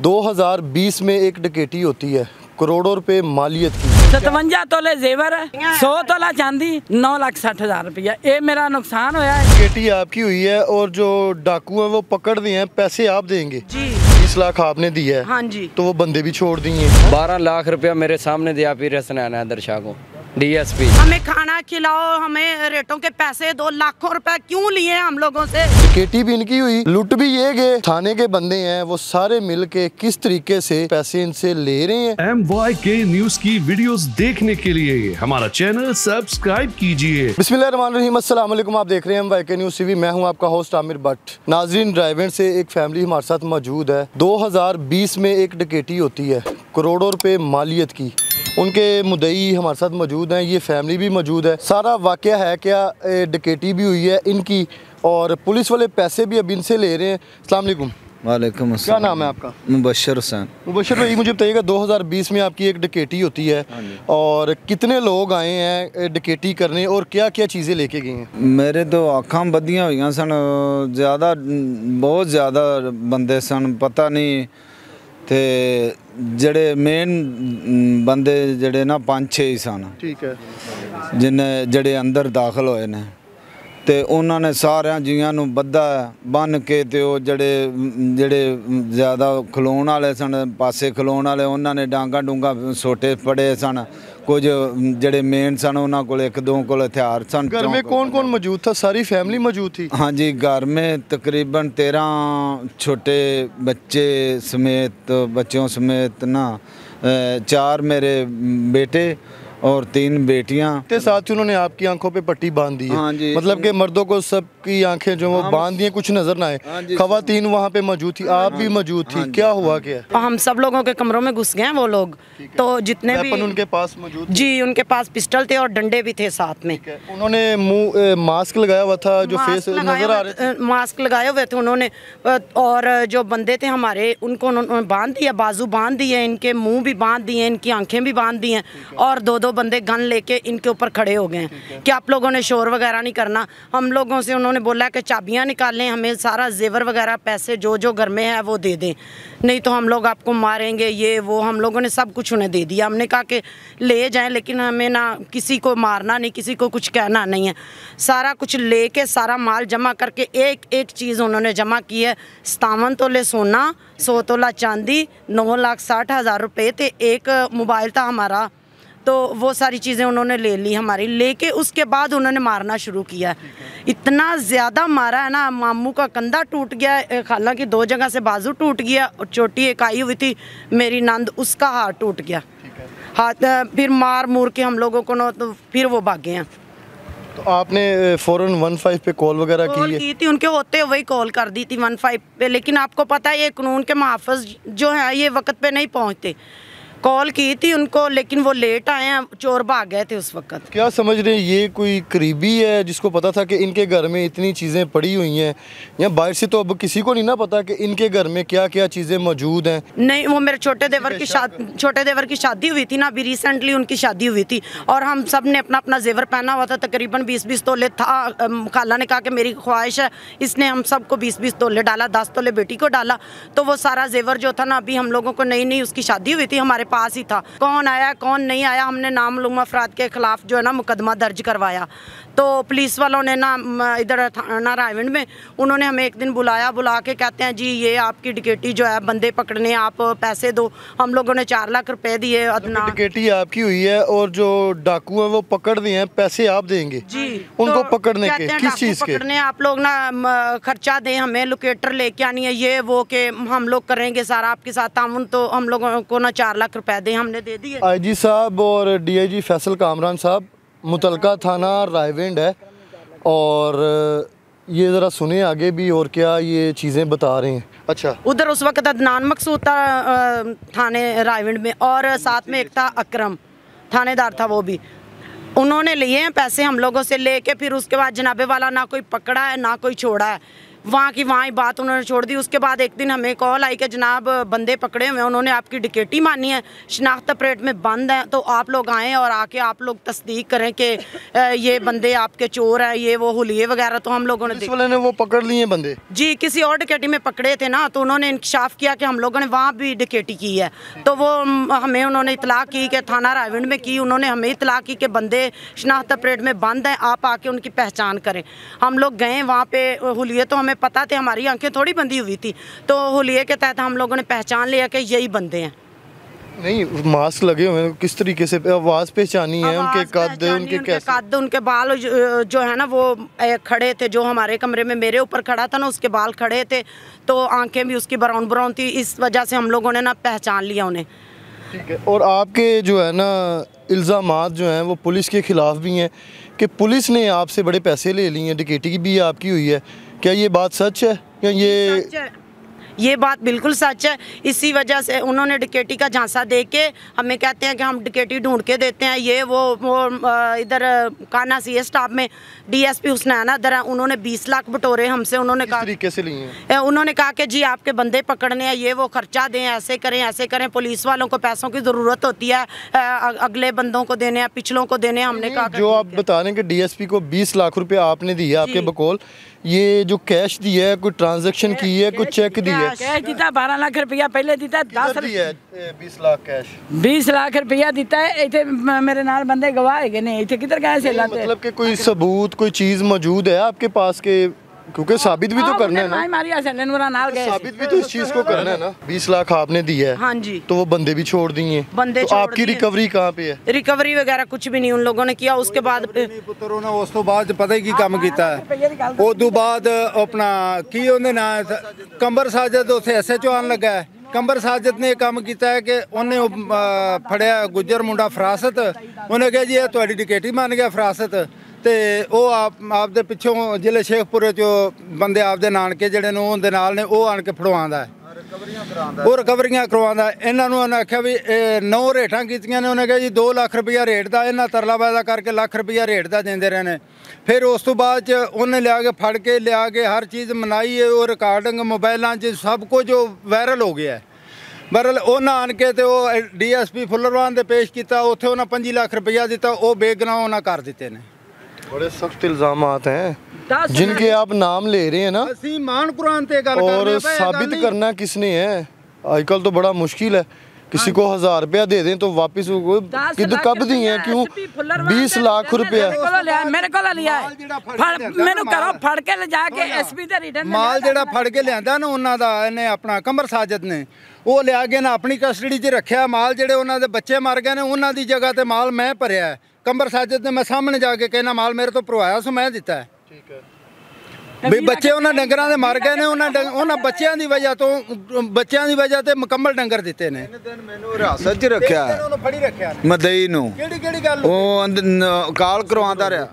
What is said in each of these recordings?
2020 में एक डकैती होती है, करोड़ों रुपए मालियत की। 57 तोले जेवर है, 100 तोला चांदी, 9,60,000 रुपया। ये मेरा नुकसान होया है। डकैती आपकी हुई है और जो डाकू हैं वो पकड़ दिए हैं, पैसे आप देंगे जी। 20 लाख आपने दिया है। हाँ जी। तो वो बंदे भी छोड़ दिए। 12 लाख रुपया मेरे सामने दिया पीर हसन हैदर शाह को, DSP। हमें खाना खिलाओ, हमें रेटों के पैसे दो, लाखों रुपए क्यों लिए हम लोगों से? डकैती भी इनकी हुई, लूट भी ये गए। थाने के बंदे हैं वो सारे मिल के किस तरीके से पैसे इनसे ले रहे हैं। MYK न्यूज की वीडियोस देखने के लिए हमारा चैनल सब्सक्राइब कीजिए। बिस्मिल्लाहिर्रहमानिर्रहीम, अस्सलाम वालेकुम। आप देख रहे हैं MYK न्यूज TV। मैं हूं आपका होस्ट आमिर भट्ट। नाजरीन, ड्राइवेंट से एक फैमिली हमारे साथ मौजूद है। 2020 में एक डकैती होती है, करोड़ों रुपए मालियत की। उनके मुद्दई हमारे साथ मौजूद हैं, ये फैमिली भी मौजूद है। सारा वाक़या है क्या, डकैती भी हुई है इनकी और पुलिस वाले पैसे भी अब इनसे ले रहे हैं। अस्सलाम वालेकुम। वालेकुम क्या नाम है आपका? मुबशर हुसैन। मुबशर भाई, मुझे बताइएगा 2020 में आपकी एक डकैती होती है और कितने लोग आए हैं डकैती करने और क्या क्या चीज़ें लेके गए हैं? मेरे तो अखां बदियां हुई सन, ज़्यादा बहुत ज़्यादा बंदे सन, पता नहीं ते जड़े मेन बंदे जड़े ना 5-6 ही सन। ठीक है। जिन्हें जड़े अंदर दाखिल होए ने ते उन्होंने सारे जियां नूं बद्धा बन के ते ओ जड़े ज़्यादा खलोण वाले सन, पासे खलोण वाले, उन्होंने डांगा डूंगा सोटे पड़े सन। कुछ जड़े मेन सन उन्होंने को एक दो को हथियार सन। घर में कौन कौन मौजूद था? सारी फैमिली मौजूद थी? हाँ जी, घर में तकरीबन 13 छोटे बच्चे समेत, बच्चों समेत ना 4 मेरे बेटे और 3 बेटियां। के साथ ही उन्होंने आपकी आंखों पे पट्टी बांध दी है। हाँ जी। मतलब कि मर्दों को सबकी आंखें जो वो बांध दी हैं, कुछ नजर ना आए। खवातीन वहाँ पे मौजूद थी, आप भी मौजूद थी। क्या हुआ क्या? हम सब लोगों के कमरों में घुस गए वो लोग, तो जितने भी उनके पास मौजूद जी, उनके पास पिस्टल थे और डंडे भी थे साथ में। उन्होंने मुंह मास्क लगाया हुआ था, जो फेस नजर आ रहे थे, मास्क लगाए हुए थे उन्होंने। और जो बंदे थे हमारे, उनको उन्होंने बांध दिया, बाजू बांध दिए, इनके मुंह भी बांध दिए, इनकी आंखें भी बांध दी हैं और 2-2 बंदे गन लेके इनके ऊपर खड़े हो गए हैं कि आप लोगों ने शोर वगैरह नहीं करना। हम लोगों से उन्होंने बोला कि चाबियां निकालें, हमें सारा जेवर वगैरह पैसे जो जो घर में है वो दे दें, नहीं तो हम लोग आपको मारेंगे, ये वो। हम लोगों ने सब कुछ उन्हें दे दिया। हमने कहा कि ले जाएं, लेकिन हमें ना किसी को मारना नहीं, किसी को कुछ कहना नहीं है। सारा कुछ लेके सारा माल जमा करके एक एक चीज़ उन्होंने जमा की है। 57 तोले सोना, 100 तोला चांदी, 9,60,000 रुपये थे। एक मोबाइल था हमारा, तो वो सारी चीज़ें उन्होंने ले ली हमारी। लेके उसके बाद उन्होंने मारना शुरू किया। इतना ज़्यादा मारा है ना, मामू का कंधा टूट गया, हालांकि 2 जगह से बाजू टूट गया और चोटी एक आई हुई थी मेरी नंद, उसका हाथ टूट गया। हाथ फिर मार मूर के हम लोगों को, तो फिर वो भागे हैं। तो आपने फ़ौरन 15 पे कॉल वगैरह की थी? उनके होते हुए ही कॉल कर दी थी 15 पे, लेकिन आपको पता है ये कानून के मुहाफ़िज़ जो है ये वक्त पे नहीं पहुँचते। कॉल की थी उनको, लेकिन वो लेट आए हैं, चोर भाग गए थे उस वक्त। क्या समझ रहे हैं, ये कोई करीबी है जिसको पता था कि इनके घर में इतनी चीज़ें पड़ी हुई हैं, या बाहर से तो अब किसी को नहीं ना पता कि इनके घर में क्या क्या चीज़ें मौजूद हैं? नहीं, वो मेरे छोटे देवर की शादी हुई थी ना, अभी रिसेंटली उनकी शादी हुई थी और हम सब ने अपना अपना जेवर पहना हुआ था। तकरीबन 20-20 तोले था। खाला ने कहा कि मेरी ख्वाहिश है, इसने हम सबको 20-20 तोले डाला, 10 तोले बेटी को डाला। तो वो सारा जेवर जो था ना, अभी हम लोगों को नई उसकी शादी हुई थी, हमारे पास ही था। कौन आया कौन नहीं आया, हमने नामालूम अफराद के खिलाफ जो है ना मुकदमा दर्ज करवाया। तो पुलिस वालों ने ना इधर थाना रायवंड में उन्होंने हमें एक दिन बुला के कहते हैं जी ये आपकी डकैती जो है, बंदे पकड़ने, आप पैसे दो। हम लोगों ने 4 लाख रुपए दिए। डकैती आपकी हुई है और जो डाकू हैं वो पकड़ दिए हैं, पैसे आप देंगे जी तो उनको पकड़ने के? किस चीज़ के पकड़ने? आप लोग ना खर्चा दें, हमें लोकेटर लेके आनी है, ये वो के हम लोग करेंगे सारा आपके साथ तामुन। तो हम लोगों को ना 4 लाख रुपए दें, हमने दे दिए। IG साहब और DIG फैसल कामरान साहब, मुतलका थाना रायवंड है, और ये ज़रा सुने आगे भी और क्या ये चीज़ें बता रहे हैं। अच्छा, उधर उस वक्त अदनान मकसूद था थाने रायवंड में, और साथ में एक था अकरम थानेदार था, वो भी उन्होंने लिए हैं पैसे हम लोगों से लेके। फिर उसके बाद जनाबे वाला ना कोई पकड़ा है ना कोई छोड़ा है। वहाँ की वहाँ ही बात उन्होंने छोड़ दी। उसके बाद एक दिन हमें कॉल आई कि जनाब बंदे पकड़े हुए हैं, उन्होंने आपकी डकैती मानी है, शनाख्त प्लेट में बंद है, तो आप लोग आएँ और आके आप लोग तस्दीक करें कि ये बंदे आपके चोर हैं, ये वो हुलिये वगैरह। तो हम लोगों ने वाले ने वो पकड़ लिए बंदे जी, किसी और डकैती में पकड़े थे ना, तो उन्होंने इंकशाफ किया कि हम लोगों ने वहाँ भी डकैती की है। तो वो हमें उन्होंने इतला की कि थाना रायविंड में की, उन्होंने हमें इतला की कि बंदे शनाख्त प्लेट में बंद हैं, आप आके उनकी पहचान करें। हम लोग गए वहाँ पे हुलिये, तो हमें पता थे, हमारी आंखें थोड़ी बंदी हुई थी, तो हुलिये के तहत हम लोगों ने पहचान लिया कि यही बंदे हैं। नहीं, मास्क लगे हुए हैं, किस तरीके से आवाज़ पहचानी है? उनके कद, उनके कैसे कद, उनके बाल जो है ना वो खड़े थे, जो हमारे कमरे में मेरे ऊपर खड़ा था ना उसके बाल खड़े थे, तो आंखें भी उसकी ब्राउन ब्राउन थी, इस वजह से हम लोगों ने ना पहचान लिया उन्हें। ठीक है। और आपके जो है ना इल्ज़ामात जो हैं वो पुलिस के ख़िलाफ़ भी हैं कि पुलिस ने आपसे बड़े पैसे ले लिए हैं, डकैती भी आपकी हुई है, क्या ये बात सच है या ये बात बिल्कुल सच है। इसी वजह से उन्होंने डकैती का झांसा दे के हमें कहते हैं कि हम डकैती ढूंढ के देते हैं, ये वो इधर काना सीए स्टाफ में डीएसपी हुसनैना दर, उन्होंने 20 लाख बटोरे हमसे। उन्होंने कहा तरीके से लिए हैं, उन्होंने कहा कि जी आपके बंदे पकड़ने हैं, ये वो खर्चा दें, ऐसे करें। पुलिस वालों को पैसों की ज़रूरत होती है, अगले बंदों को देने हैं, पिछलों को देने हैं। हमने कहा जो आप बता रहे हैं कि डीएसपी को 20 लाख रुपए आपने दिया आपके बकौल, ये जो कैश दिया है, कोई ट्रांजैक्शन की है, कुछ चेक दिया है? कैश दिता 12 लाख रुपया पहले दिता, 10 दिया है 20 लाख कैश, 20 लाख रुपया दिता है। इतने मेरे नाल बंदे गवाह है ने, इतने किधर गए से लाते? मतलब कि कोई सबूत, कोई चीज़ मौजूद है आपके पास के, क्योंकि साबित भी तो करना है ना, साबित भी तो इस चीज़ को करना है ना। 20 लाख आपने दिया है, हाँ जी, तो वो बंदे भी छोड़ दिए, बंदे तो आपकी रिकवरी कहाँ पे है? रिकवरी वगैरह कुछ भी नहीं उन लोगों ने किया। उसके बाद पुत्रों ने उस तो बाद पता ही की काम किया है, उस बाद अपना की उन्हें ना कंबर साजिद उत्थे SHO आन लगा है। कंबर साजिद ने काम किया है कि उन्हें फड़िया गुजर मुंडा फरासत, उन्हें कहा जी तुहाडी डकैती मान गया फरासत, ਤੇ ਉਹ ਆਪ ਦੇ ਪਿੱਛੋਂ ਜ਼ਿਲ੍ਹੇ ਸ਼ੇਖਪੁਰੇ ਚੋਂ ਬੰਦੇ ਆਪਦੇ ਨਾਨਕੇ ਜਿਹੜੇ ਨੇ ਉਹਦੇ ਨਾਲ ਨੇ, ਉਹ ਆਣ ਕੇ ਫੜਵਾਉਂਦਾ ਹੈ, ਉਹ ਰਿਕਵਰੀਆਂ ਕਰਵਾਉਂਦਾ। ਇਹਨਾਂ ਨੂੰ ਉਹਨੇ ਆਖਿਆ ਵੀ 9 ਰੇਟਾਂ ਕੀਤੀਆਂ ਨੇ, ਉਹਨੇ ਕਿਹਾ ਜੀ 2 ਲੱਖ ਰੁਪਈਆ ਰੇਟ ਦਾ, ਇਹਨਾਂ ਤਰਲਾ ਵਾਅਦਾ ਕਰਕੇ ਲੱਖ ਰੁਪਈਆ ਰੇਟ ਦਾ ਦਿੰਦੇ ਰਹੇ ਨੇ। ਫਿਰ ਉਸ ਤੋਂ ਬਾਅਦ 'ਚ ਉਹਨੇ ਲਿਆ ਕੇ ਫੜ ਕੇ ਲਿਆ ਕੇ ਹਰ ਚੀਜ਼ ਮਨਾਈ, ਉਹ ਰਿਕਾਰਡਿੰਗ ਮੋਬਾਈਲਾਂ 'ਚ ਸਭ ਕੁਝ ਉਹ ਵਾਇਰਲ ਹੋ ਗਿਆ। ਬਹਰਹਾਲ ਉਹਨਾਂ ਆਣ ਕੇ ਤੇ ਉਹ DSP ਫੁੱਲਰਵਾਨ ਦੇ ਪੇਸ਼ ਕੀਤਾ, ਉੱਥੇ ਉਹਨਾਂ 25 ਲੱਖ ਰੁਪਈਆ ਦਿੱਤਾ, ਉਹ ਬੇਗੁਨਾਹ ਉਹਨਾਂ कर ਦਿੱਤੇ ਨੇ। बड़े सख्त इल्जामात हैं जिनके आप नाम ले रहे हैं ना, और साबित करना किसने है? आजकल तो बड़ा मुश्किल है, किसी को 1000 रुपया दे दें तो वापस कब दिए हैं, क्यों 20 लाख रुपया मेरे को लिया है, मैंने करो फड़ के ले जाके SP ਦੇ ਰਿਟਰਨ ਮਾਲ ਜਿਹੜਾ ਫੜ ਕੇ ਲਿਆਂਦਾ ਨਾ ਉਹਨਾਂ ਦਾ, ਇਹਨੇ ਆਪਣਾ ਕੰਬਰ ਸਾਜਦ ਨੇ ਉਹ ਲਿਆ ਕੇ ਨਾ ਆਪਣੀ ਕਸਟਡੀ 'ਚ ਰੱਖਿਆ ਮਾਲ। ਜਿਹੜੇ ਉਹਨਾਂ ਦੇ ਬੱਚੇ ਮਰ ਗਏ ਨੇ ਉਹਨਾਂ ਦੀ ਜਗ੍ਹਾ ਤੇ ਮਾਲ ਮੈਂ ਭਰਿਆ ਹੈ। ਕੰਬਰ ਸਾਜਦ ਨੇ ਮੈਂ ਸਾਹਮਣੇ ਜਾ ਕੇ ਕਹਿਣਾ ਮਾਲ ਮੇਰੇ ਤੋਂ ਭਰਵਾਇਆ ਸੋ ਮੈਂ ਦਿੱਤਾ ਹੈ। ਠੀਕ ਹੈ ਵੀ ਬੱਚੇ ਉਹਨਾਂ ਡੰਗਰਾਂ ਦੇ ਮਰ ਗਏ ਨੇ, ਉਹਨਾਂ ਬੱਚਿਆਂ ਦੀ ਵਜ੍ਹਾ ਤੇ ਮੁਕੰਮਲ ਡੰਗਰ ਦਿੱਤੇ ਨੇ। ਮੈਨੂੰ ਹਿਰਾਸਤ 'ਚ ਰੱਖਿਆ, ਫੜੀ ਰੱਖਿਆ ਮਦਈ ਨੂੰ। ਕਿਹੜੀ ਗੱਲ? ਉਹ ਕਾਲ ਕਰਵਾਉਂਦਾ ਰਿਹਾ,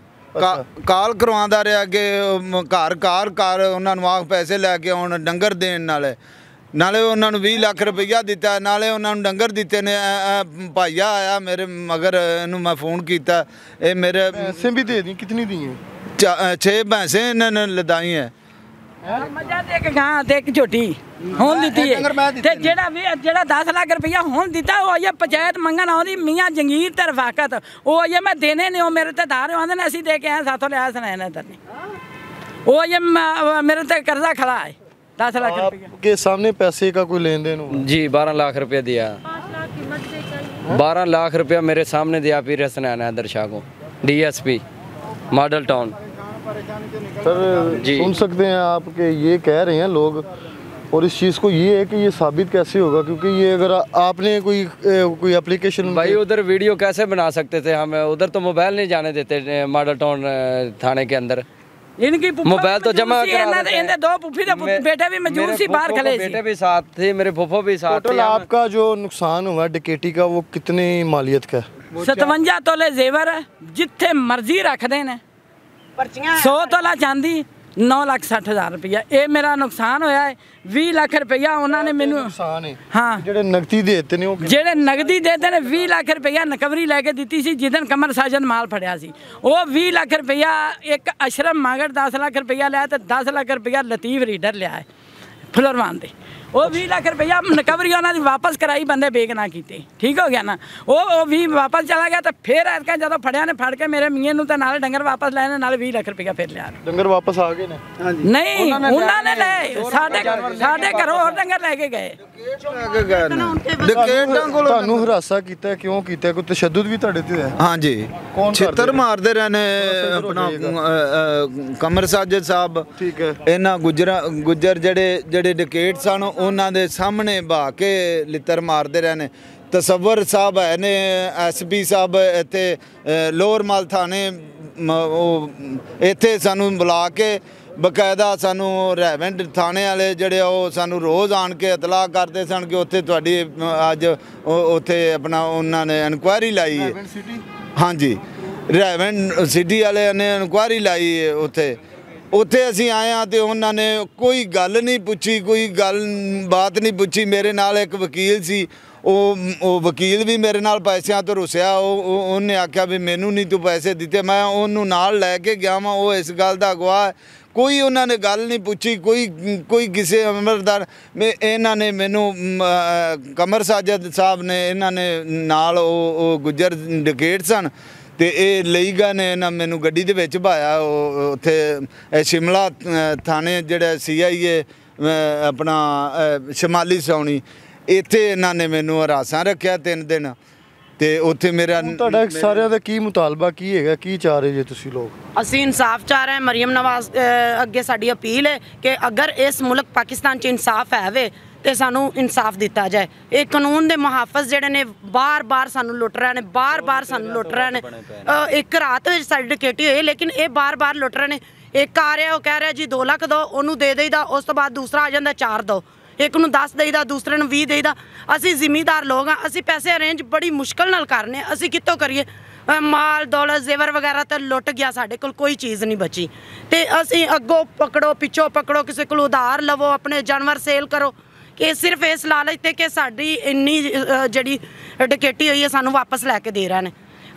ਕਾਲ ਕਰਵਾਉਂਦਾ ਰਿਹਾ ਕਿ ਘਰ ਉਹਨਾਂ ਨੂੰ ਆਖ ਪੈਸੇ ਲੈ ਕੇ ਆਉਣ ਡੰਗਰ ਦੇਣ, ਨਾਲੇ ਉਹਨਾਂ ਨੂੰ 20 ਲੱਖ ਰੁਪਈਆ ਦਿੱਤਾ, ਨਾਲੇ ਉਹਨਾਂ ਨੂੰ ਡੰਗਰ ਦਿੱਤੇ ਨੇ। ਭਾਈਆ ਆਇਆ ਮੇਰੇ ਮਗਰ, ਇਹਨੂੰ ਮੈਂ ਫੋਨ ਕੀਤਾ, ਇਹ ਮੇਰੇ पैसे भी दे दी, कितनी दी हैं? 6 ਭੈਂਸੇ ਇਹਨਾਂ ਨੇ ਲਦਾਈ ਹੈ। ਮੱਝਾਂ ਤੇ ਇੱਕ ਗਾਂ ਤੇ ਇੱਕ ਝੋਟੀ ਹੁਣ ਦਿੱਤੀ ਹੈ, ਤੇ ਜਿਹੜਾ 10 ਲੱਖ ਰੁਪਈਆ ਹੁਣ ਦਿੱਤਾ ਉਹ ਆਇਆ ਪੰਚਾਇਤ ਮੰਗਣ ਆਉਂਦੀ, ਮੀਆਂ ਜੰਗੀਰ ਤੇ ਰਫਾਕਤ, ਉਹ ਆਇਆ ਮੈਂ ਦੇਣੇ ਨੇ, ਉਹ ਮੇਰੇ ਤੇ ਧਾਰ ਆਉਂਦੇ ਨੇ, ਅਸੀਂ ਦੇ ਕੇ ਆਏ, ਸਾਥੋਂ ਲਿਆ ਸੁਣਾਇਆ ਨੇ ਤਰਨੀ, ਉਹ ਆਇਆ ਮੇਰੇ ਤੇ ਕਰਜ਼ਾ ਖੜਾ ਹੈ 10 लाख के सामने पैसे का कोई लेन देन हुआ? जी 12 लाख रुपया दिया, 12 लाख रुपया मेरे सामने दिया पीर हसनैन हैदर शाह को, DSP मॉडल टाउन। सर जी सुन सकते हैं आप कि ये कह रहे हैं लोग, और इस चीज़ को ये है कि ये साबित कैसे होगा, क्योंकि ये अगर आपने कोई एप्लीकेशन, भाई उधर वीडियो कैसे बना सकते थे हम, उधर तो मोबाइल नहीं जाने देते मॉडल टाउन थाने के अंदर। इनकी मोबाइल तो जमा इनके 2 पुफी के बेटे भी मौजूद सी, बाहर खड़े सी, बेटे भी साथ थे, मेरे फूफो भी साथ थे। आपका जो नुकसान हुआ डकैती का वो कितने मालियत का? 57 तोले जेवर जिथे मर्जी रख देने, 100 तोला चांदी, 9,60,000 रुपया। ये मेरा नुकसान होया है। 20 लाख रुपया उन्होंने मैनू हाँ ਜਿਹੜੇ ਨਗਦੀ ਦੇ ਦਿੱਤੇ ਨੇ ਉਹ ਜਿਹੜੇ ਨਗਦੀ ਦੇਦੇ ਨੇ 20 ਲੱਖ ਰੁਪਇਆ ਨਕਵਰੀ ਲੈ ਕੇ ਦਿੱਤੀ ਸੀ ਜਿੱਦਨ ਕਮਰ ਸਾਜਨ ਮਾਲ ਫੜਿਆ ਸੀ। ਉਹ 20 ਲੱਖ ਰੁਪਇਆ ਇੱਕ ਅਸ਼ਰਮ ਮਗਰ 10 ਲੱਖ ਰੁਪਇਆ ਲਿਆ ਤੇ 10 ਲੱਖ ਰੁਪਇਆ ਲਤੀਫ ਰੀਡਰ ਲਿਆ ਹੈ ਫੁਲਰਵਾਨ ਦੇ। ਉਹ 20 ਲੱਖ ਰੁਪਇਆ ਨਕਵਰੀ ਉਹਨਾਂ ਦੀ ਵਾਪਸ ਕਰਾਈ ਬੰਦੇ ਬੇਗਨਾ ਕੀਤੇ। ਠੀਕ ਹੋ ਗਿਆ ਨਾ। ਉਹ 20 ਵਾਪਸ ਚਲਾ ਗਿਆ ਤੇ ਫਿਰ ਐਤਕਾਂ ਜਦੋਂ ਫੜਿਆ ਨੇ ਫੜ ਕੇ ਮੇਰੇ ਮੀਆਂ ਨੂੰ ਤੇ ਨਾਲ ਡੰਗਰ ਵਾਪਸ ਲੈਣੇ ਨਾਲ 20 ਲੱਖ ਰੁਪਇਆ ਫਿਰ ਲਿਆ। ਡੰਗਰ ਵਾਪਸ ਆ ਗਏ ਨੇ? ਨਹੀਂ ਉਹਨਾਂ ਨੇ ਲੈ ਸਾਡੇ ਘਰੋਂ ਹੋਰ ਡੰਗਰ ਲੈ ਕੇ ਗਏ। ਡਕੈਤਾਂ ਕੋਲ ਤੁਹਾਨੂੰ ਹਰਾਸਾ ਕੀਤਾ ਕਿਉਂ ਕੀਤਾ? ਕੋਈ ਤਸ਼ੱਦਦ ਵੀ ਤੁਹਾਡੇ ਤੇ ਹੈ? ਹਾਂਜੀ ਛਿੱਤਰ ਮਾਰਦੇ ਰਹੇ ਨੇ ਆਪਣਾ ਕਮਰ ਸਾਜਦ ਸਾਹਿਬ। ਠੀਕ ਹੈ। ਇਹਨਾਂ ਗੁੱਜਰ ਜਿਹੜੇ ਡਕੈਟ ਸਨ ਉਹਨਾਂ ਦੇ ਸਾਹਮਣੇ ਬਹਾ ਕੇ ਲਿੱਤਰ ਮਾਰਦੇ ਰਹੇ ਨੇ। ਤਸੱਵਰ ਸਾਹਿਬ ਹੈ ਨੇ ਐਸਪੀ ਸਾਹਿਬ ਇੱਥੇ ਲੋਅਰ ਮਾਲ ਥਾਣੇ ਉਹ ਇੱਥੇ ਸਾਨੂੰ ਬੁਲਾ ਕੇ ਬਕਾਇਦਾ ਸਾਨੂੰ ਰੈਵੈਂਟ ਥਾਣੇ ਵਾਲੇ ਜਿਹੜੇ ਉਹ ਸਾਨੂੰ ਰੋਜ਼ ਆਣ ਕੇ ਇਤਲਾਹ ਕਰਦੇ ਸਨ ਕਿ ਉੱਥੇ ਤੁਹਾਡੀ ਅੱਜ ਉੱਥੇ ਆਪਣਾ ਉਹਨਾਂ ਨੇ ਇਨਕੁਆਇਰੀ ਲਾਈ ਹੈ। ਹਾਂਜੀ ਰੈਵੈਂਟ ਸਿਟੀ ਵਾਲਿਆਂ ਨੇ ਇਨਕੁਆਇਰੀ ਲਾਈ ਹੈ ਉੱਥੇ ਅਸੀਂ ਆਏ ਹਾਂ ਤੇ ਉਹਨਾਂ ਨੇ ਕੋਈ ਗੱਲ ਨਹੀਂ ਪੁੱਛੀ, ਕੋਈ ਗੱਲ ਬਾਤ ਨਹੀਂ ਪੁੱਛੀ। ਮੇਰੇ ਨਾਲ ਇੱਕ ਵਕੀਲ ਸੀ, ਉਹ ਵਕੀਲ ਵੀ ਮੇਰੇ ਨਾਲ ਪੈਸਿਆਂ ਤੋਂ ਰੁੱਸਿਆ। ਉਹਨੇ ਆਖਿਆ ਵੀ ਮੈਨੂੰ ਨਹੀਂ ਤੂੰ ਪੈਸੇ ਦਿੱਤੇ। ਮੈਂ ਉਹਨੂੰ ਨਾਲ ਲੈ ਕੇ ਗਿਆ ਵਾਂ, ਉਹ ਇਸ ਗੱਲ ਦਾ ਗਵਾਹ ਹੈ। ਕੋਈ ਉਹਨਾਂ ਨੇ ਗੱਲ ਨਹੀਂ ਪੁੱਛੀ, ਕੋਈ ਕਿਸੇ ਅਮਰਦਾਰ ਇਹਨਾਂ ਨੇ ਮੈਨੂੰ ਕਮਰ ਸਾਜਦ ਸਾਹਿਬ ਨੇ ਇਹਨਾਂ ਨੇ ਨਾਲ ਉਹ ਗੁੱਜਰ ਡਕੈਟ ਸਨ ਤੇ ਇਹ ਲਈ ਗਏ ਨੇ। ਇਹਨਾਂ ਮੈਨੂੰ ਗੱਡੀ ਦੇ ਵਿੱਚ ਭਾਇਆ ਉੱਥੇ ਸ਼ਿਮਲਾ ਥਾਣੇ ਜਿਹੜਾ CIA ਆਪਣਾ ਸ਼ਮਾਲੀ ਸੌਣੀ ਇੱਥੇ ਇਹਨਾਂ ਨੇ ਮੈਨੂੰ ਹਰਾਸਾਂ ਰੱਖਿਆ 3 ਦਿਨ ਤੇ ਉੱਥੇ ਮੇਰਾ ਤੁਹਾਡਾ ਸਾਰਿਆਂ ਦਾ ਕੀ ਮੁਤਾਲਬਾ ਕੀ ਹੈਗਾ? ਕੀ ਚਾਹ ਰਹੇ ਜੇ ਤੁਸੀਂ ਲੋਕ? ਅਸੀਂ ਇਨਸਾਫ ਚਾਹ ਰਹੇ। ਮਰੀਮ ਨਵਾਜ਼ ਅੱਗੇ ਸਾਡੀ ਅਪੀਲ ਹੈ ਕਿ ਅਗਰ ਇਸ ਮੁਲਕ ਪਾਕਿਸਤਾਨ 'ਚ ਇਨਸਾਫ ਹੈ ਵੇ ਤੇ ਸਾਨੂੰ ਇਨਸਾਫ ਦਿੱਤਾ ਜਾਏ। ਇਹ ਕਾਨੂੰਨ ਦੇ ਮੁਹਾਫਜ਼ ਜਿਹੜੇ ਨੇ ਬਾਰ-ਬਾਰ ਸਾਨੂੰ ਲੁੱਟ ਰਹੇ ਨੇ, ਬਾਰ-ਬਾਰ ਸਾਨੂੰ ਲੁੱਟ ਰਹੇ ਨੇ। ਇੱਕ ਰਾਤ ਵਿੱਚ ਸਾਡੀ ਡਕੈਤੀ ਹੋਈ ਲੇਕਿਨ ਇਹ ਬਾਰ-ਬਾਰ ਲੁੱਟ ਰਹੇ ਨੇ। ਇੱਕ ਆ ਰਿਹਾ ਉਹ ਕਹਿ ਰਿਹਾ ਜੀ 2 ਲੱਖ ਦਿਓ, ਉਹਨੂੰ ਦੇ ਦੇਈਦਾ। ਉਸ ਤੋਂ ਬਾਅਦ ਦੂਸਰਾ ਆ ਜਾਂਦਾ 4 ਦਿਓ, ਇੱਕ ਨੂੰ 10 ਦੇਈਦਾ, ਦੂਸਰੇ ਨੂੰ 20 ਦੇਈਦਾ। ਅਸੀਂ ਜ਼ਿਮੀਂਦਾਰ ਲੋਕ ਹਾਂ, ਅਸੀਂ ਪੈਸੇ ਅਰੇਂਜ ਬੜੀ ਮੁਸ਼ਕਲ ਨਾਲ ਕਰਨੇ। ਅਸੀਂ ਕਿੱਥੋਂ ਕਰੀਏ? ਮਾਲ ਦੌਲਤ ਜ਼ੇਵਰ ਵਗੈਰਾ ਤਾਂ ਲੁੱਟ ਗਿਆ, ਸਾਡੇ ਕੋਲ ਕੋਈ ਚੀਜ਼ ਨਹੀਂ ਬਚੀ। ਤੇ ਅਸੀਂ ਅੱਗੋਂ ਪਕੜੋ ਪਿੱਛੋਂ ਪਕੜੋ, ਕਿਸੇ ਕੋਲ ਉਧਾਰ ਲਵੋ, ਆਪਣੇ ਜਾਨਵਰ ਸੇਲ ਕਰੋ ਕਿ ਸਿਰਫ ਇਸ ਲਾਲਚ ਤੇ ਕਿ ਸਾਡੀ ਇੰਨੀ ਜਿਹੜੀ ਡਕੈਤੀ ਹੋਈ ਹੈ ਸਾਨੂੰ ਵਾਪਸ ਲੈ ਕੇ ਦੇ ਰਹੇ ਨੇ।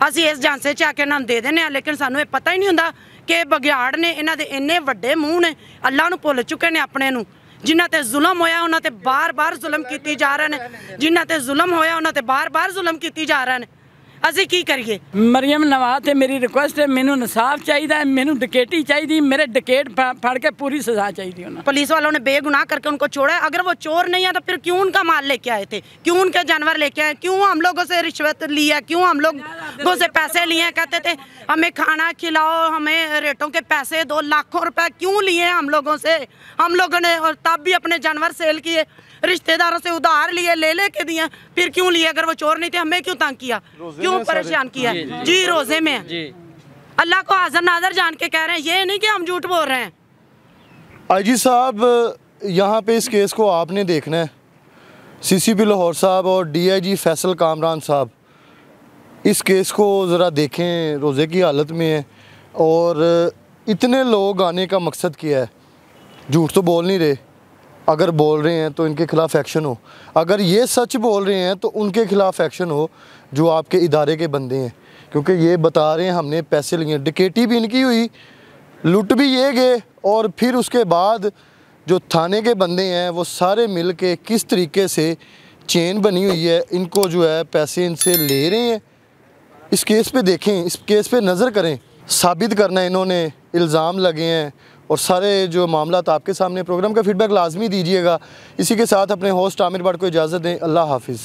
ਅਸੀਂ ਇਸ ਜਾਂਸੇ 'ਚ ਆ ਕੇ ਇਹਨਾਂ ਨੂੰ ਦੇ ਦਿੰਦੇ ਹਾਂ ਲੇਕਿਨ ਸਾਨੂੰ ਇਹ ਪਤਾ ਹੀ ਨਹੀਂ ਹੁੰਦਾ ਕਿ ਬਗਿਆੜ ਨੇ, ਇਹਨਾਂ ਦੇ ਇੰਨੇ ਵੱਡੇ ਮੂੰਹ ਨੇ, ਅੱਲਾ ਨੂੰ ਭੁੱਲ ਚੁੱਕੇ ਨੇ ਆਪਣੇ ਨੂੰ। ਜਿਨ੍ਹਾਂ ਤੇ ਜ਼ੁਲਮ ਹੋਇਆ ਉਹਨਾਂ ਤੇ ਬਾਰ-ਬਾਰ ਜ਼ੁਲਮ ਕੀਤੀ ਜਾ ਰਹੇ ਨੇ, ਜਿਨ੍ਹਾਂ ਤੇ ਜ਼ੁਲਮ ਹੋਇਆ ਉਹਨਾਂ ਤੇ ਬਾਰ-ਬਾਰ ਜ਼ੁਲਮ ਕੀਤੀ ਜਾ ਰਹੇ ਨੇ। ਅਸੀਂ ਕੀ ਕਰੀਏ? ਮਰੀਮ ਨਵਾਜ਼ ਤੇ ਮੇਰੀ ਰਿਕੁਐਸਟ ਹੈ, ਮੈਨੂੰ ਇਨਸਾਫ ਚਾਹੀਦਾ है, ਮੈਨੂੰ डकैती चाहिए, मेरे डकैत फाड़ के पूरी सजा चाहिए उन्हें। पुलिस वालों ने बेगुनाह करके उनको छोड़ा है। अगर वो चोर नहीं है तो फिर क्यों उनका माल लेके आए थे? क्यों उनके जानवर लेके आए? क्यों हम लोगों से रिश्वत ली है? क्यों हम लोगों से पैसे लिए हैं? कहते थे हमें खाना खिलाओ, हमें रेटों के पैसे दो, लाखों रुपए क्यों लिए हम लोगों से? हम लोगों ने और तब भी अपने जानवर सेल किए, रिश्तेदारों से उधार लिए, ले के दिए, फिर क्यों लिए? अगर वो चोर नहीं थे हमें क्यों तंग किया, क्यों परेशान किया? जी रोजे में जी अल्लाह को हाजिर नाजर जान के कह रहे हैं, ये नहीं कि हम झूठ बोल रहे हैं। आईजी साहब यहाँ पे इस केस को आपने देखना है। CCP लाहौर साहब और DIG फैसल कामरान साहब इस केस को ज़रा देखें, रोज़े की हालत में है और इतने लोग आने का मकसद क्या है? झूठ तो बोल नहीं रहे, अगर बोल रहे हैं तो इनके ख़िलाफ़ एक्शन हो, अगर ये सच बोल रहे हैं तो उनके ख़िलाफ़ एक्शन हो जो आपके इदारे के बंदे हैं, क्योंकि ये बता रहे हैं हमने पैसे लिए। डकैती भी इनकी हुई, लुट भी ये गए और फिर उसके बाद जो थाने के बंदे हैं वो सारे मिल के किस तरीके से चेन बनी हुई है, इनको जो है पैसे इनसे ले रहे हैं। इस केस पे देखें, इस केस पे नज़र करें, साबित करना इन्होंने इल्ज़ाम लगे हैं और सारे जो मामला आपके सामने। प्रोग्राम का फीडबैक लाजमी दीजिएगा। इसी के साथ अपने होस्ट आमिर भट्ट को इजाज़त दें। अल्लाह हाफिज़।